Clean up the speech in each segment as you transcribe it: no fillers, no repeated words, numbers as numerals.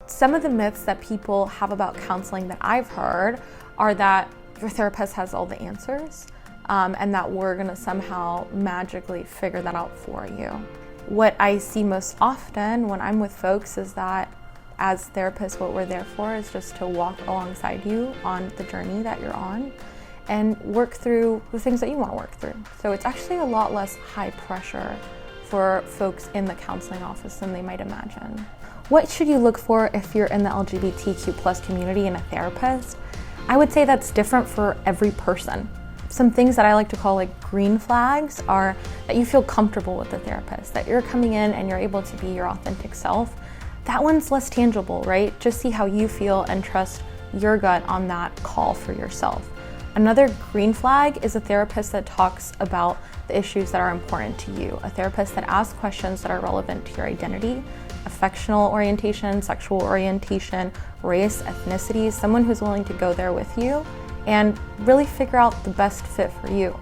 Some of the myths that people have about counseling that I've heard are that your therapist has all the answers, and that we're gonna somehow magically figure that out for you. What I see most often when I'm with folks is that as therapists, what we're there for is just to walk alongside you on the journey that you're on and work through the things that you want to work through. So it's actually a lot less high pressure for folks in the counseling office than they might imagine. What should you look for if you're in the LGBTQ plus community and a therapist? I would say that's different for every person. Some things that I like to call like green flags are that you feel comfortable with the therapist, that you're coming in and you're able to be your authentic self. That one's less tangible, right? Just see how you feel and trust your gut on that call for yourself. Another green flag is a therapist that talks about the issues that are important to you, a therapist that asks questions that are relevant to your identity, affectional orientation, sexual orientation, race, ethnicity, someone who's willing to go there with you and really figure out the best fit for you.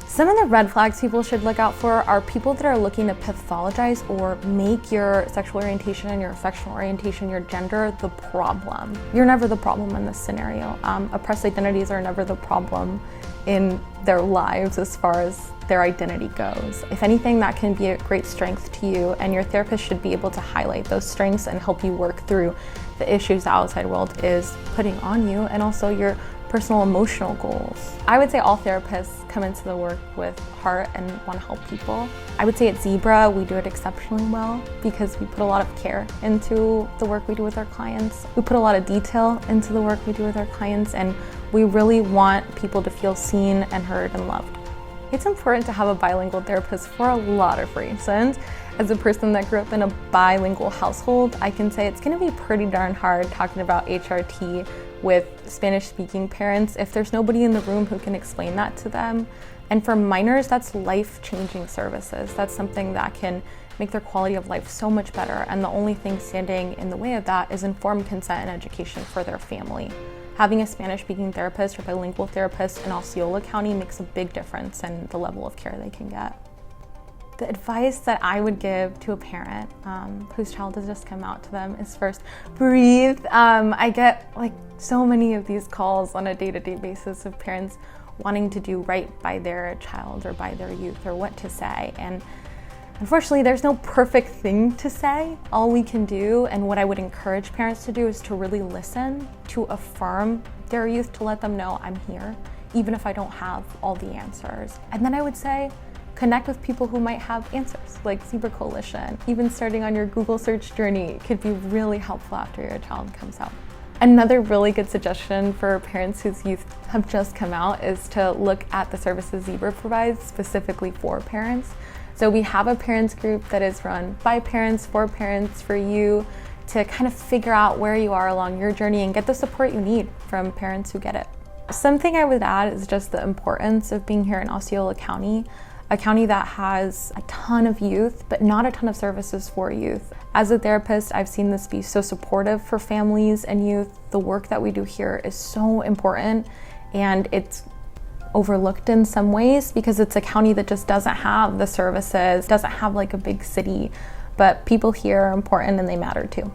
Some of the red flags people should look out for are people that are looking to pathologize or make your sexual orientation and your affectional orientation, your gender, the problem. You're never the problem in this scenario. Oppressed identities are never the problem in their lives as far as their identity goes. If anything, that can be a great strength to you, and your therapist should be able to highlight those strengths and help you work through the issues the outside world is putting on you, and also your personal emotional goals. I would say all therapists come into the work with heart and want to help people. I would say at Zebra, we do it exceptionally well because we put a lot of care into the work we do with our clients. We put a lot of detail into the work we do with our clients, and we really want people to feel seen and heard and loved. It's important to have a bilingual therapist for a lot of reasons. As a person that grew up in a bilingual household, I can say it's going to be pretty darn hard talking about HRT with Spanish-speaking parents if there's nobody in the room who can explain that to them. And for minors, that's life-changing services. That's something that can make their quality of life so much better. And the only thing standing in the way of that is informed consent and education for their family. Having a Spanish-speaking therapist or bilingual therapist in Osceola County makes a big difference in the level of care they can get. The advice that I would give to a parent whose child has just come out to them is first, breathe. I get like so many of these calls on a day-to-day basis of parents wanting to do right by their child or by their youth or what to say. And unfortunately, there's no perfect thing to say. All we can do, and what I would encourage parents to do, is to really listen, to affirm their youth, to let them know I'm here, even if I don't have all the answers. And then I would say, connect with people who might have answers, like Zebra Coalition. Even starting on your Google search journey could be really helpful after your child comes out. Another really good suggestion for parents whose youth have just come out is to look at the services Zebra provides specifically for parents. So we have a parents group that is run by parents, for you, to kind of figure out where you are along your journey and get the support you need from parents who get it. Something I would add is just the importance of being here in Osceola County, a county that has a ton of youth, but not a ton of services for youth. As a therapist, I've seen this be so supportive for families and youth. The work that we do here is so important, and it's overlooked in some ways because it's a county that just doesn't have the services, doesn't have like a big city, but people here are important and they matter too.